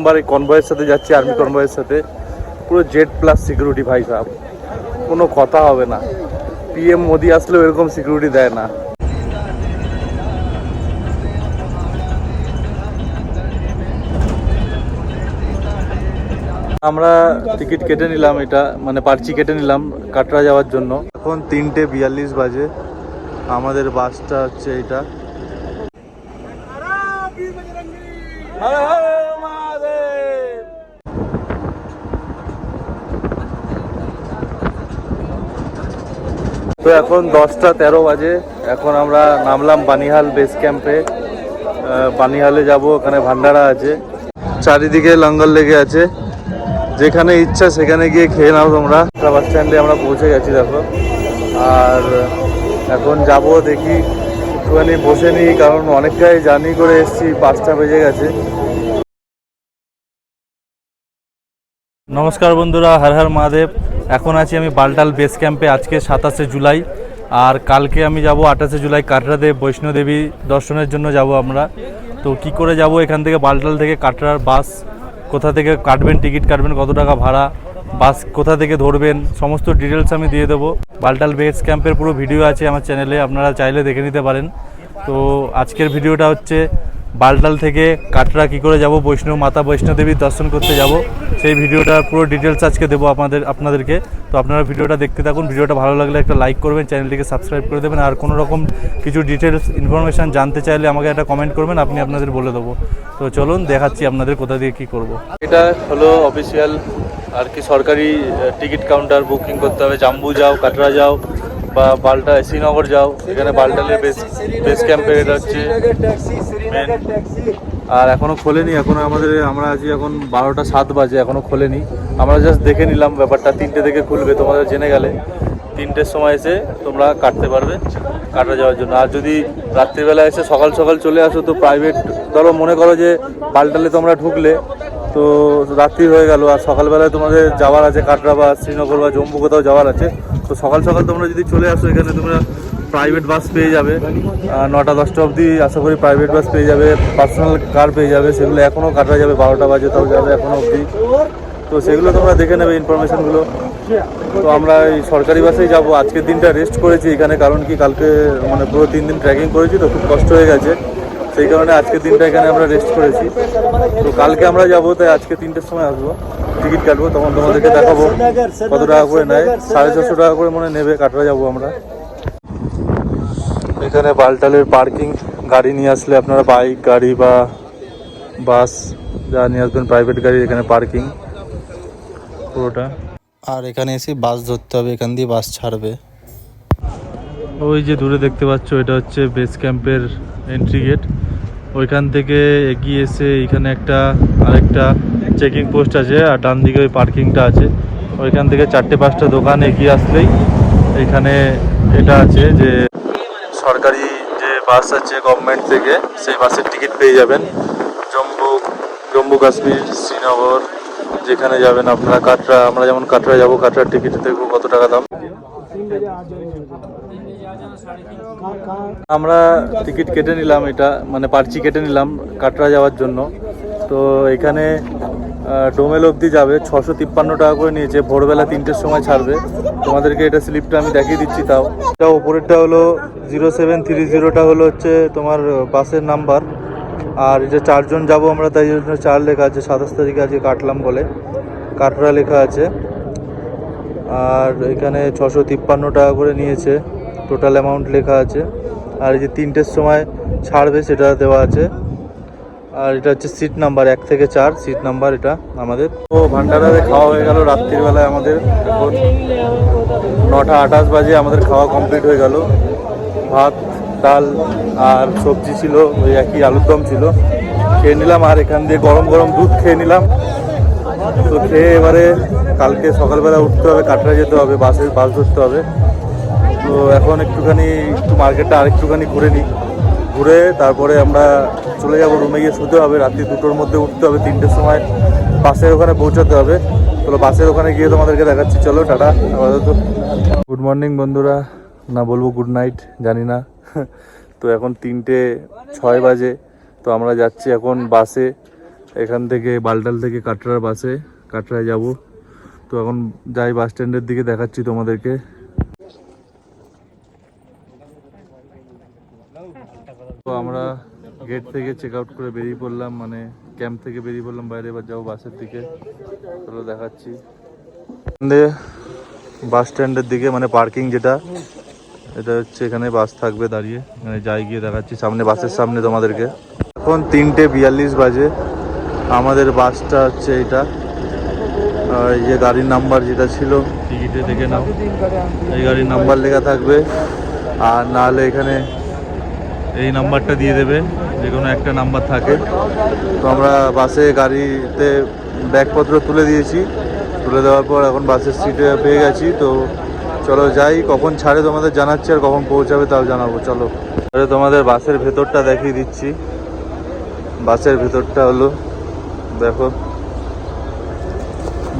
বারে কনভয়ের সাথে যাচ্ছি, আর্মি কনভয়ের সাথে, পুরো জেড প্লাস সিকিউরিটি ভাই সাহেব, কোনো কথা হবে না। পিএম মোদি আসলেও এরকম সিকিউরিটি দেয় না। আমরা টিকিট কেটে নিলাম, এটা মানে পার্চি কেটে নিলাম কাটরা যাওয়ার জন্য। এখন 3:42 বাজে, আমাদের বাসটা হচ্ছে এইটা। তো এখন 10:13 বাজে, এখন আমরা নামলাম বানিহাল বেস ক্যাম্পে। বানিহালে যাব, ওখানে ভান্ডারা আছে, চারিদিকে লঙ্গল লেগে আছে, যেখানে ইচ্ছা সেখানে গিয়ে খেয়ে নাও তোমরা। বাস স্ট্যান্ডে আমরা পৌঁছে গেছি দেখো। আর এখন যাব, দেখি একটুখানি বসে নিই, কারণ অনেকটাই জার্নি করে এসেছি, 5টা বেজে গেছে। নমস্কার বন্ধুরা, হর হর মহাদেব। এখন আছি আমি বালটাল বেস ক্যাম্পে। আজকে 27শে জুলাই, আর কালকে আমি যাব 28শে জুলাই কাটরাতে বৈষ্ণোদেবী দর্শনের জন্য যাব আমরা। তো কি করে যাব, এখান থেকে বালটাল থেকে কাটরার বাস কোথা থেকে কাটবেন, টিকিট কাটবেন, কত টাকা ভাড়া, বাস কোথা থেকে ধরবেন, সমস্ত ডিটেলস আমি দিয়ে দেবো। বালটাল বেস ক্যাম্পের পুরো ভিডিও আছে আমার চ্যানেলে, আপনারা চাইলে দেখে নিতে পারেন। তো আজকের ভিডিওটা হচ্ছে বালটাল থেকে কাটরা কী করে যাব, মাতা বৈষ্ণোদেবীর দর্শন করতে যাব, সেই ভিডিওটার পুরো ডিটেলস আজকে দেবো আপনাদেরকে। তো আপনারা ভিডিওটা দেখতে থাকুন। ভিডিওটা ভালো লাগলে একটা লাইক করবেন, চ্যানেলটিকে সাবস্ক্রাইব করে দেবেন। আর কোনো রকম কিছু ডিটেলস ইনফরমেশান জানতে চাইলে আমাকে একটা কমেন্ট করবেন, আপনি আপনাদের বলে দেবো। তো চলুন দেখাচ্ছি আপনাদের কোথা দিয়ে কী করব। এটা হলো অফিসিয়াল আর কি সরকারি টিকিট কাউন্টার। বুকিং করতে হবে, জাম্বু যাও, কাটরা যাও বা শ্রীনগর যাও, এখানে বালটালের বেস ক্যাম্পে এটা হচ্ছে মেন। আর এখনও খোলেনি, আমরা আছি এখন 12:07 বাজে, এখনও খোলেনি। আমরা জাস্ট দেখে নিলাম ব্যাপারটা, 3টে থেকে খুলবে, তোমাদের জেনে গেলে 3টের সময় এসে তোমরা কাটতে পারবে কাটরা যাওয়ার জন্য। আর যদি রাত্রিবেলা এসে সকাল সকাল চলে আসো, তো প্রাইভেট, ধরো মনে করো যে বালটালে তোমরা ঢুকলে তো রাত্রি হয়ে গেল, আর সকালবেলায় তোমাদের যাওয়ার আছে কাটরা বা শ্রীনগর বা জম্মু কোথাও যাওয়ার আছে, তো সকাল সকাল তোমরা যদি চলে আসো এখানে, তোমরা প্রাইভেট বাস পেয়ে যাবে। 9টা-10টা অবধি আশা করি প্রাইভেট বাস পেয়ে যাবে, পার্সোনাল কার পেয়ে যাবে, সেগুলো এখনও কাটরা যাবে, 12টা বাজে তাও যাবে এখনও অবধি। তো সেগুলো তোমরা দেখে নেবে ইনফরমেশানগুলো। তো আমরা এই সরকারি বাসেই যাব। আজকের দিনটা রেস্ট করেছি এখানে, কারণ কি কালকে মানে পুরো 3 দিন ট্রেকিং করেছি, তো খুব কষ্ট হয়ে গেছে, সেই কারণে আজকের দিনটা এখানে আমরা রেস্ট করেছি। তো কালকে আমরা যাবো, তাই আজকে 3টের সময় আসবো, টিকিট কাটবো, তখন তোমাদেরকে দেখাবো কত টাকা করে নেয়। 450 টাকা করে মনে নেবে, কাটরা যাবো আমরা। এখানে বালটালের পার্কিং, গাড়ি নিয়ে আসলে আপনারা বাইক, গাড়ি বা বাস যা নিয়ে আসবেন, প্রাইভেট গাড়ি, এখানে পার্কিং পুরোটা। আর এখানে এসে বাস ধরতে হবে, এখান দিয়ে বাস ছাড়বে। ওই যে দূরে দেখতে পাচ্ছ, এটা হচ্ছে বেস ক্যাম্পের এন্ট্রি গেট। ওইখান থেকে এগিয়ে এসে এখানে আরেকটা চেকিং পোস্ট আছে, আর ডান দিকে ওই পার্কিংটা আছে। ওইখান থেকে 4টে-5টা দোকান এগিয়ে আসলেই এখানে এটা আছে যে সরকারি যে বাস আছে গভর্নমেন্ট থেকে, সেই বাসের টিকিট পেয়ে যাবেন। জম্মু কাশ্মীর, শ্রীনগর যেখানে যাবেন আপনারা। কাটরা, আমরা যেমন কাটরা যাবো, কাটরার টিকিট দেখবো কত টাকা দাম। আমরা টিকিট কেটে নিলাম, এটা মানে পার্চি কেটে নিলাম কাটরা যাওয়ার জন্য। তো এখানে ডোমেল অবধি যাবে, 653 টাকা করে নিয়েছে। ভোরবেলা 3টের সময় ছাড়বে। তোমাদেরকে এটা স্লিপটা আমি দেখিয়ে দিচ্ছি। তাও এটা ওপরেরটা হলো 0730টা হলো হচ্ছে তোমার বাসের নাম্বার। আর এটা 4 জন যাবো আমরা, তাই জন্য 4 লেখা আছে। 27 তারিখে আজকে কাটলাম বলে কাটরা লেখা আছে। আর এখানে 653 টাকা করে নিয়েছে, টোটাল অ্যামাউন্ট লেখা আছে। আর এই যে 3টের সময় ছাড়বে সেটা দেওয়া আছে। আর এটা হচ্ছে সিট নাম্বার 1 থেকে 4 সিট নাম্বার এটা আমাদের। তো ভান্ডারাতে খাওয়া হয়ে গেল রাত্রিবেলায় আমাদের। এখন 9:28 বাজে, আমাদের খাওয়া কমপ্লিট হয়ে গেল। ভাত, ডাল আর সবজি ছিল, ওই একই আলুর দম ছিল, খেয়ে নিলাম। আর এখান দিয়ে গরম গরম দুধ খেয়ে নিলাম। তো খেয়ে এবারে কালকে সকালবেলা উঠতে হবে, কাটরা যেতে হবে, বাস ধরতে হবে। তো এখন একটু মার্কেটটা আরেকটুখানি ঘুরে নিই, ঘুরে তারপরে আমরা চলে যাব রুমে, গিয়ে শুতে হবে। রাত্রি 2টোর মধ্যে উঠতে হবে, 3টের সময় বাসের ওখানে পৌঁছাতে হবে। চলো বাসের ওখানে গিয়ে তোমাদেরকে দেখাচ্ছি। চলো টাটা। আপাতত গুড মর্নিং বন্ধুরা, না বলবো গুড নাইট জানি না। তো এখন 3:06 বাজে। তো আমরা যাচ্ছি এখন বাসে। এখান থেকে বালটাল থেকে কাটরার বাসে কাটরায় যাব। তো এখন যাই বাস স্ট্যান্ডের দিকে, দেখাচ্ছি তোমাদেরকে। তো আমরা গেট থেকে চেক আউট করে বেরিয়ে পড়লাম, মানে ক্যাম্প থেকে বেরিয়ে পড়লাম বাইরে। এবার যাবো বাসের দিকে, চলো দেখাচ্ছি। বাস স্ট্যান্ডের দিকে, মানে পার্কিং যেটা, এটা হচ্ছে এখানে বাস থাকবে দাঁড়িয়ে। এখানে যাই গিয়ে দেখাচ্ছি সামনে, বাসের সামনে তোমাদেরকে। এখন 3:42 বাজে। আমাদের বাসটা হচ্ছে এটা, এই যে গাড়ির নাম্বার যেটা ছিল টিকিটে দেখে নাও, এই গাড়ির নাম্বার লেখা থাকবে। আর নাহলে এখানে এই নাম্বারটা দিয়ে দেবে, যে কোনো একটা নাম্বার থাকে। তো আমরা বাসে গাড়িতে ব্যাগপত্র তুলে দিয়েছি, তুলে দেওয়ার পর এখন বাসের সিটে পেয়ে গেছি। তো চলো যাই, কখন ছাড়ে তোমাদের জানাচ্ছি, আর কখন পৌঁছাবে তাও জানাবো। চলো তোমাদের বাসের ভেতরটা দেখিয়ে দিচ্ছি। বাসের ভেতরটা হলো, দেখো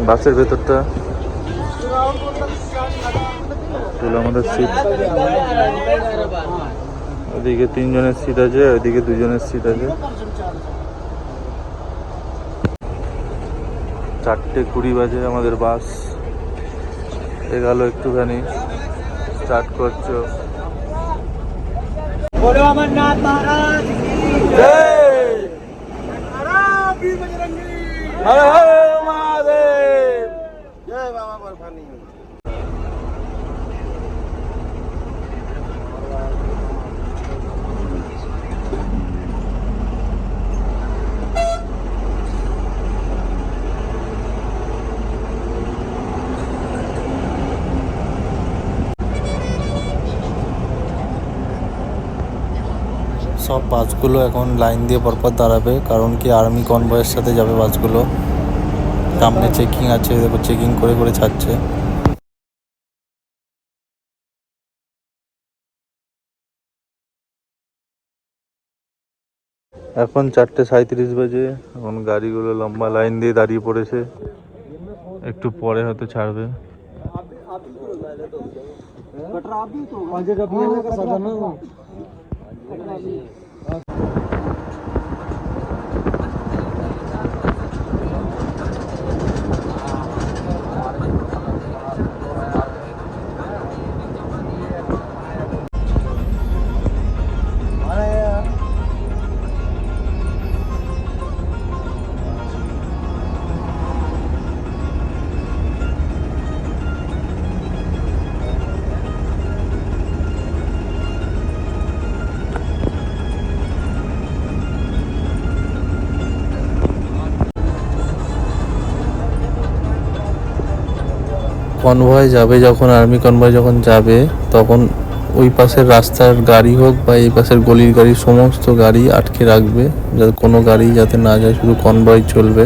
বাসের ভেতরটা হলো আমাদের সিট। ওদিকে 3 জনের সিট আছে, ওইদিকে 2 জনের সিট আছে। 4:20 বাজে আমাদের বাস এগালো, একটুখানি স্টার্ট করছো। बोलो अमरनाथ महाराज की जय। बजरंगी हर हर महादेव। जय बाबा बर्फानी। সব বাসগুলো এখন লাইন দিয়ে পরপর দাঁড়াবে, কারণ কি আর্মি কনভয়ের সাথে যাবে বাসগুলো। সামনে চেকিং আছে, দেখো চেকিং করে করে ছাড়ছে। এখন 4:37 বাজে। এখন গাড়িগুলো লম্বা লাইন দিয়ে দাঁড়িয়ে পড়েছে, একটু পরে হয়তো ছাড়বে। কনভয় যাবে যখন, আর্মি কনভয় যখন যাবে, তখন ওই পাশের রাস্তার গাড়ি হোক বা এই পাশের গলির গাড়ি, সমস্ত গাড়ি আটকে রাখবে, যাতে কোনো গাড়ি যাতে না যায়, শুধু কনভয় চলবে।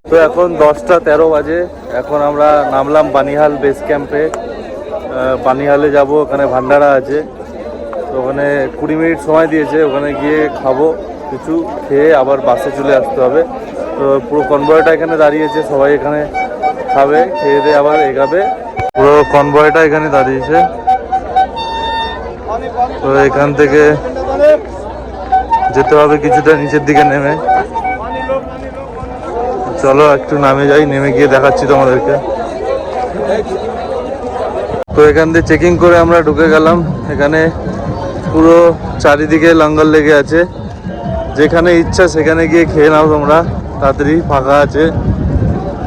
তো এখন 10:13 বাজে। এখন আমরা নামলাম বানিহাল বেস ক্যাম্পে। বানিহালে যাব, ওখানে ভান্ডারা আছে। তো ওখানে 20 মিনিট সময় দিয়েছে, ওখানে গিয়ে খাবো কিছু, খেয়ে আবার বাসে চলে আসতে হবে। তো পুরো কনভয়টা এখানে দাঁড়িয়েছে, সবাই এখানে খাবে, খেয়ে দিয়ে আবার এগাবে। পুরো কনভয়টা এখানে দাঁড়িয়েছে। তো এখান থেকে যেতে হবে কিছুটা নিচের দিকে নেমে। চলো একটু নামে যাই, নেমে গিয়ে দেখাচ্ছি তোমাদেরকে। তো এখান দিয়ে চেকিং করে আমরা ঢুকে গেলাম। এখানে পুরো চারিদিকে লঙ্গর লেগে আছে, যেখানে ইচ্ছা সেখানে গিয়ে খেয়ে নাও তোমরা, তাড়াতাড়ি ফাঁকা আছে,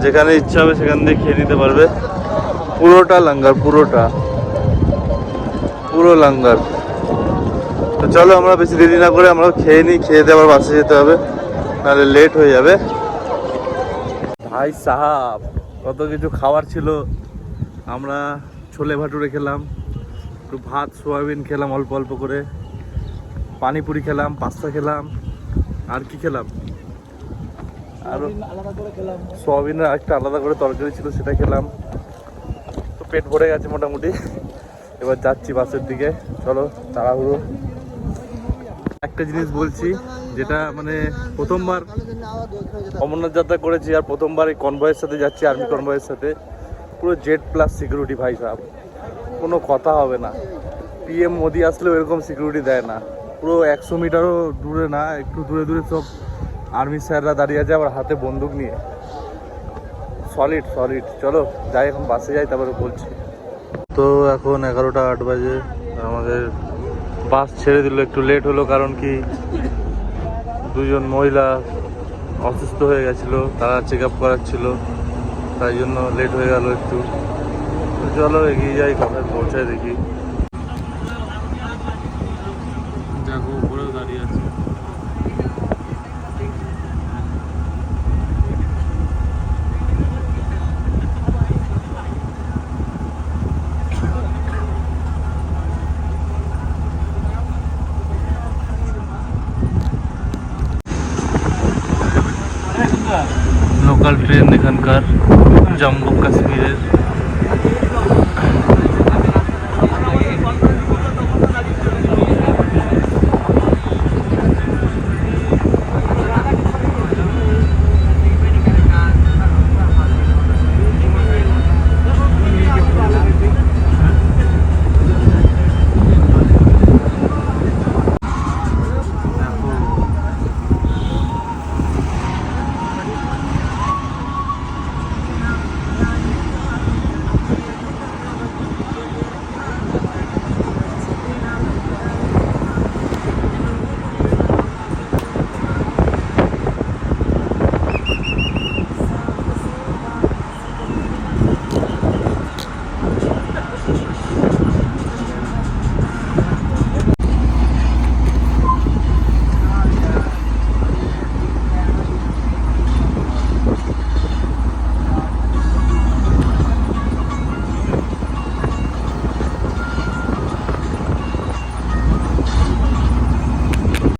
যেখানে ইচ্ছা হবে সেখান দিয়ে খেয়ে নিতে পারবে। পুরোটা লঙ্গর, পুরো লঙ্গর। তো চলো আমরা বেশি দেরি না করে আমরা খেয়ে নিই, খেয়ে দিয়ে আবার বাসে যেতে হবে, নাহলে লেট হয়ে যাবে। ভাই সাহাব, কত কিছু খাবার ছিল। আমরা ছোলে ভাটুরে খেলাম, একটু ভাত সোয়াবিন খেলাম অল্প অল্প করে, পানিপুরি খেলাম, পাস্তা খেলাম, আর কি খেলাম, আর সোয়াবিনের একটা আলাদা করে তরকারি ছিল সেটা খেলাম। তো পেট ভরে গেছে মোটামুটি। এবার যাচ্ছি বাসের দিকে, চলো তাড়াহুড়ো। একটা জিনিস বলছি, যেটা মানে প্রথমবার অমরনাথ যাত্রা করেছি আর প্রথমবার এই কনভয়ের সাথে যাচ্ছি, আর্মি কনভয়ের সাথে। পুরো জেড প্লাস সিকিউরিটি ভাই সাহেব, কোনো কথা হবে না। পিএম মোদি আসলেও এরকম সিকিউরিটি দেয় না। পুরো 100 মিটারও দূরে না, একটু দূরে দূরে সব আর্মি স্যাররা দাঁড়িয়ে আছে, আবার হাতে বন্দুক নিয়ে। Solid solid. চলো যাই, এখন বাসে যাই, তারপরে বলছি। তো এখন 11টা 8 বাজে, আমাদের বাস ছেড়ে দিল। একটু লেট হলো, কারণ কি দুজন মহিলা অসুস্থ হয়ে গেছিলো, তারা চেক আপ করাচ্ছিল, তাই জন্য লেট হয়ে গেল একটু। তো চলো এগিয়ে যাই, কোথায় পৌঁছায় দেখি। দেখো উপরেও দাঁড়িয়ে আছে। লোকাল ট্রেন এখানকার, জম্মু কাশ্মীরের।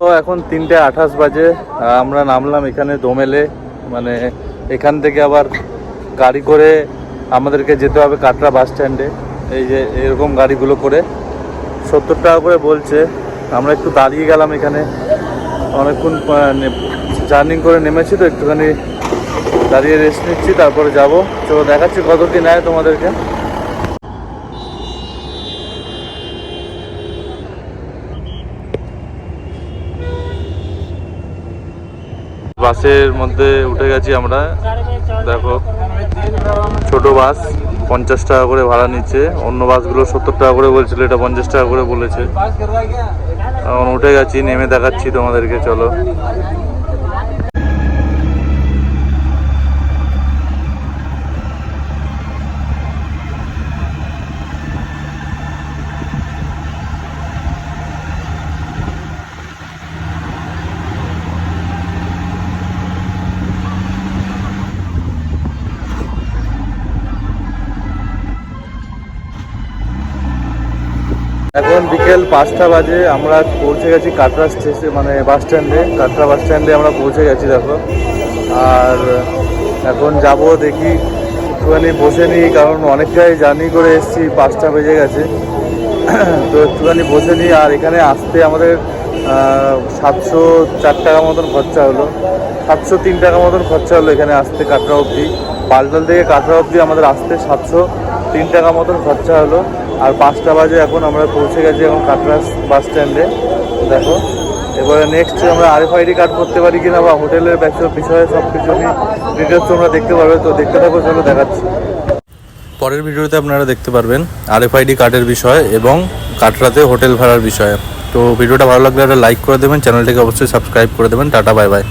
তো এখন 3:28 বাজে, আমরা নামলাম এখানে দোমেলে। মানে এখান থেকে আবার গাড়ি করে আমাদেরকে যেতে হবে কাটরা বাস স্ট্যান্ডে। এই যে এরকম গাড়িগুলো করে 70 টাকা করে বলছে। আমরা একটু দাঁড়িয়ে গেলাম এখানে, অনেকক্ষণ জার্নি করে নেমেছি, তো একটুখানি দাঁড়িয়ে রেস্ট নিচ্ছি, তারপরে যাব। চলো দেখাচ্ছি কত কি নেয় তোমাদেরকে। বাসের মধ্যে উঠে গেছি আমরা। দেখো ছোট বাস 50 টাকা করে ভাড়া নিচ্ছে, অন্য বাসগুলো 70 টাকা করে বলছিল, এটা 50 টাকা করে বলেছে। এখন উঠে গেছি, নেমে দেখাচ্ছি তোমাদেরকে, চলো। এখন বিকেল 5টা বাজে, আমরা পৌঁছে গেছি কাটরা স্টেশন, মানে বাস স্ট্যান্ডে। কাটরা বাস স্ট্যান্ডে আমরা পৌঁছে গেছি, দেখো। আর এখন যাব, দেখি একটুখানি বসে নিই, কারণ অনেকটাই জার্নি করে এসেছি, 5টা বেজে গেছে। তো একটুখানি বসে নিই। আর এখানে আসতে আমাদের 704 টাকা মতন খরচা হলো, 703 টাকা মতন খরচা হলো এখানে আসতে কাটরা অবধি। পালটল থেকে কাটরা অবধি আমাদের আসতে 703 টাকা মতন খরচা হলো। আর 5টা বাজে, এখন আমরা পৌঁছে গেছি এখন কাটরা বাস স্ট্যান্ডে। দেখো এবারে নেক্সট আমরা RFID কার্ড করতে পারি কিনা, বা হোটেলের বিষয়ে সব কিছু ডিটেলস তোমরা দেখতে পারবে। তো দেখতে থাকো, চলো দেখাচ্ছি। পরের ভিডিওতে আপনারা দেখতে পারবেন RFID কার্ডের বিষয় এবং কাটরাতে হোটেল ভাড়ার বিষয়ে। তো ভিডিওটা ভালো লাগলে একটা লাইক করে দেবেন, চ্যানেলটিকে অবশ্যই সাবস্ক্রাইব করে দেবেন। Tata, bye bye.